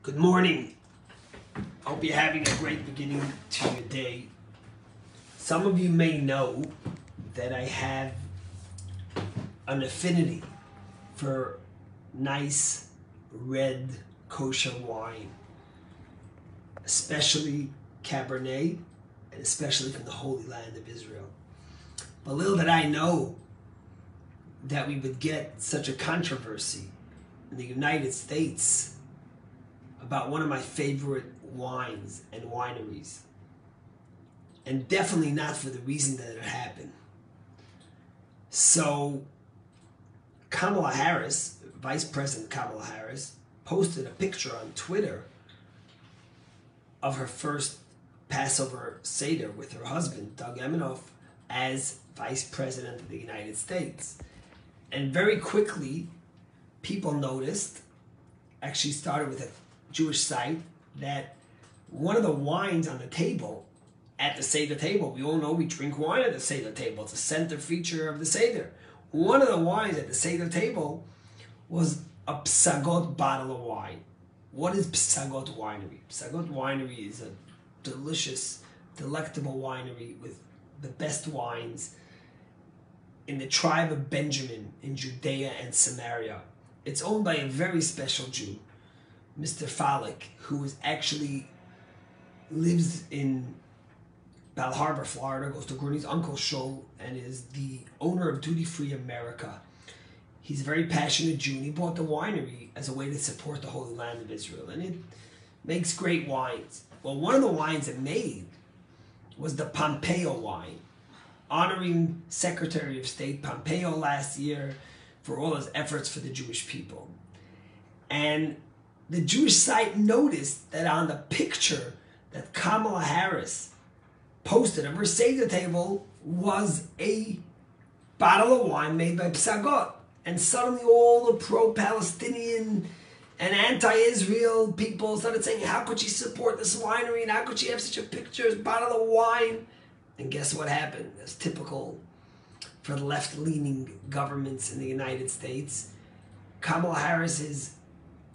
Good morning. I hope you're having a great beginning to your day. Some of you may know that I have an affinity for nice red kosher wine, especially Cabernet, and especially from the Holy Land of Israel. But little did I know that we would get such a controversy in the United States about one of my favorite wines and wineries. And definitely not for the reason that it happened. So Kamala Harris, Vice President Kamala Harris, posted a picture on Twitter of her first Passover Seder with her husband, Doug Eminoff, as Vice President of the United States. And very quickly, people noticed, actually started with a Jewish site, that one of the wines on the table, at the Seder table, we all know we drink wine at the Seder table. It's a center feature of the Seder. One of the wines at the Seder table was a Psagot bottle of wine. What is Psagot Winery? Psagot Winery is a delicious, delectable winery with the best wines in the tribe of Benjamin in Judea and Samaria. It's owned by a very special Jew, Mr. Falik, who actually lives in Bal Harbor, Florida, goes to Gurney's Uncle Shul, and is the owner of Duty Free America. He's a very passionate Jew, and he bought the winery as a way to support the Holy Land of Israel, and it makes great wines. Well, one of the wines it made was the Pompeo wine, honoring Secretary of State Pompeo last year for all his efforts for the Jewish people. And the Jewish site noticed that on the picture that Kamala Harris posted of her Seder table was a bottle of wine made by Psagot. And suddenly all the pro-Palestinian and anti-Israel people started saying, how could she support this winery and how could she have such a picture, a bottle of wine? And guess what happened? As typical for the left-leaning governments in the United States, Kamala Harris's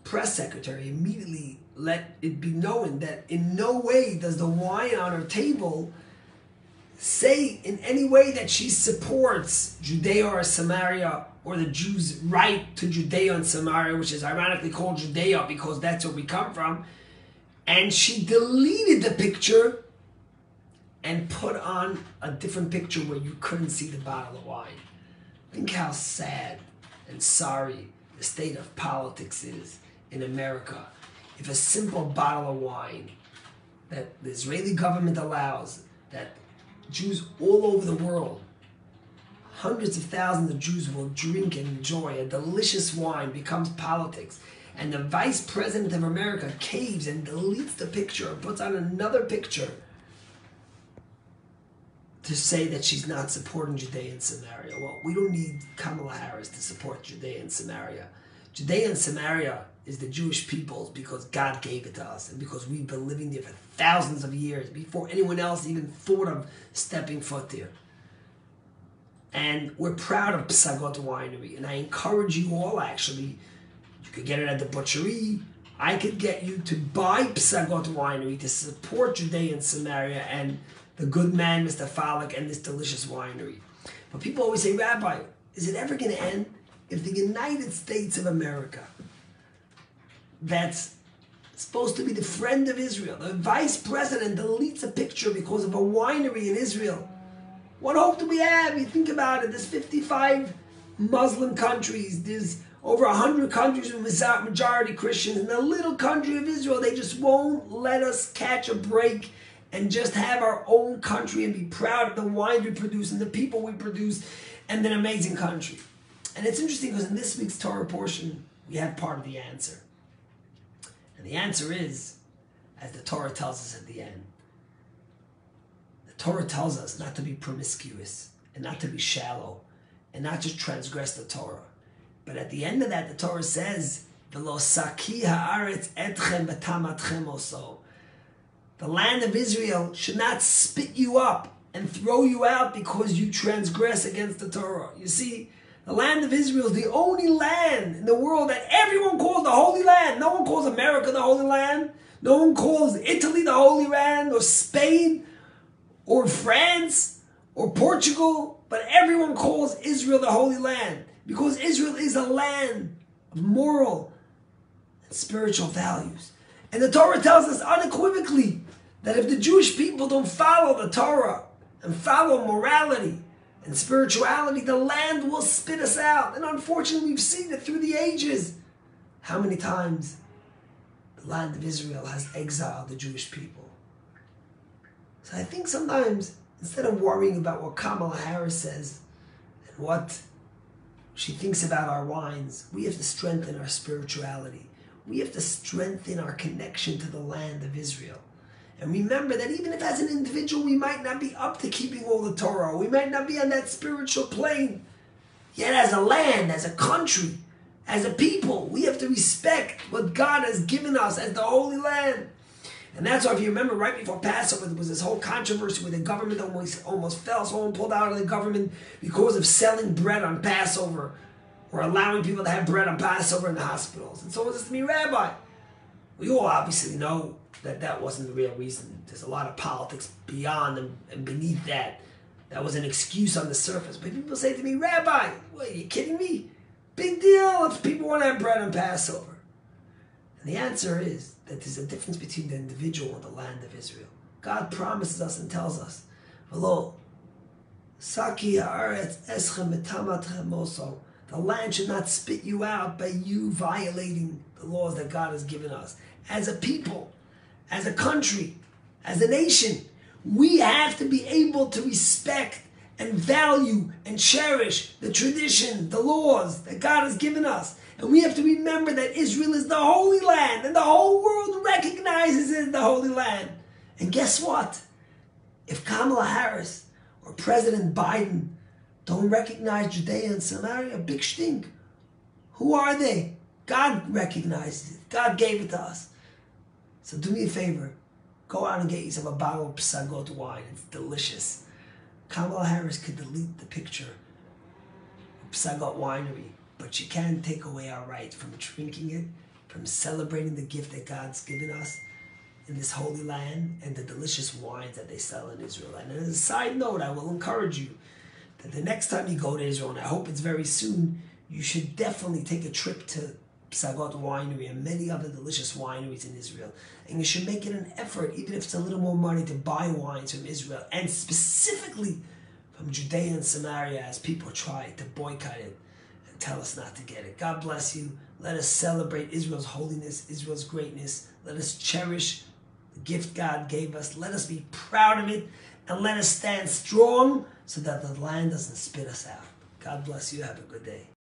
press secretary immediately let it be known that in no way does the wine on her table say in any way that she supports Judea or Samaria or the Jews' right to Judea and Samaria, which is ironically called Judea because that's where we come from. And she deleted the picture and put on a different picture where you couldn't see the bottle of wine. Think how sad and sorry the state of politics is in America. If a simple bottle of wine that the Israeli government allows, that Jews all over the world, hundreds of thousands of Jews will drink and enjoy, a delicious wine becomes politics, and the Vice President of America caves and deletes the picture and puts on another picture to say that she's not supporting Judea and Samaria. Well, we don't need Kamala Harris to support Judea and Samaria. Judea and Samaria is the Jewish people's because God gave it to us and because we've been living there for thousands of years before anyone else even thought of stepping foot there. And we're proud of Psagot Winery, and I encourage you all, actually, you could get it at the butchery. I could get you to buy Psagot Winery to support Judea and Samaria and the good man, Mr. Falik, and this delicious winery. But people always say, Rabbi, is it ever going to end? If the United States of America, that's supposed to be the friend of Israel, the vice president deletes a picture because of a winery in Israel, what hope do we have? You think about it, there's 55 Muslim countries, there's over 100 countries with majority Christians. In the little country of Israel, they just won't let us catch a break and just have our own country and be proud of the wine we produce and the people we produce and an amazing country. And it's interesting because in this week's Torah portion, we have part of the answer. And the answer is, as the Torah tells us at the end, the Torah tells us not to be promiscuous and not to be shallow and not just transgress the Torah. But at the end of that, the Torah says, V'lo saki ha'aretz etchem b'tamatchem oso. The land of Israel should not spit you up and throw you out because you transgress against the Torah. You see, The land of Israel is the only land in the world that everyone calls the Holy Land. No one calls America the Holy Land. No one calls Italy the Holy Land, or Spain, or France, or Portugal. But everyone calls Israel the Holy Land, because Israel is a land of moral and spiritual values. And the Torah tells us unequivocally that if the Jewish people don't follow the Torah and follow morality and spirituality, the land will spit us out. And unfortunately, we've seen it through the ages. How many times the land of Israel has exiled the Jewish people? So I think sometimes, instead of worrying about what Kamala Harris says and what she thinks about our wines, we have to strengthen our spirituality. We have to strengthen our connection to the land of Israel. And remember that even if as an individual we might not be up to keeping all the Torah, we might not be on that spiritual plane, yet as a land, as a country, as a people, we have to respect what God has given us as the Holy Land. And that's why, if you remember, right before Passover, there was this whole controversy where the government almost fell. Someone pulled out of the government because of selling bread on Passover, or allowing people to have bread on Passover in the hospitals. And someone says to me, Rabbi, we all obviously know that that wasn't the real reason. There's a lot of politics beyond and beneath that. That was an excuse on the surface. But people say to me, Rabbi, what, are you kidding me? Big deal if people want to have bread on Passover. And the answer is that there's a difference between the individual and the land of Israel. God promises us and tells us, V'lo, Saki ha'aretz eschem metamatchem moso. The land should not spit you out by you violating the laws that God has given us. As a people, as a country, as a nation, we have to be able to respect and value and cherish the tradition, the laws that God has given us. And we have to remember that Israel is the Holy Land, and the whole world recognizes it as the Holy Land. And guess what? If Kamala Harris or President Biden don't recognize Judea and Samaria, big stink. Who are they? God recognizes it. God gave it to us. So do me a favor. Go out and get yourself a bottle of Psagot wine. It's delicious. Kamala Harris could delete the picture of Psagot winery, but she can take away our right from drinking it, from celebrating the gift that God's given us in this holy land and the delicious wines that they sell in Israel. And as a side note, I will encourage you that the next time you go to Israel, and I hope it's very soon, you should definitely take a trip to Psagot winery and many other delicious wineries in Israel. And you should make it an effort, even if it's a little more money, to buy wines from Israel, and specifically from Judea and Samaria, as people try to boycott it and tell us not to get it. God bless you. Let us celebrate Israel's holiness, Israel's greatness. Let us cherish the gift God gave us. Let us be proud of it, and let us stand strong so that the land doesn't spit us out. God bless you. Have a good day.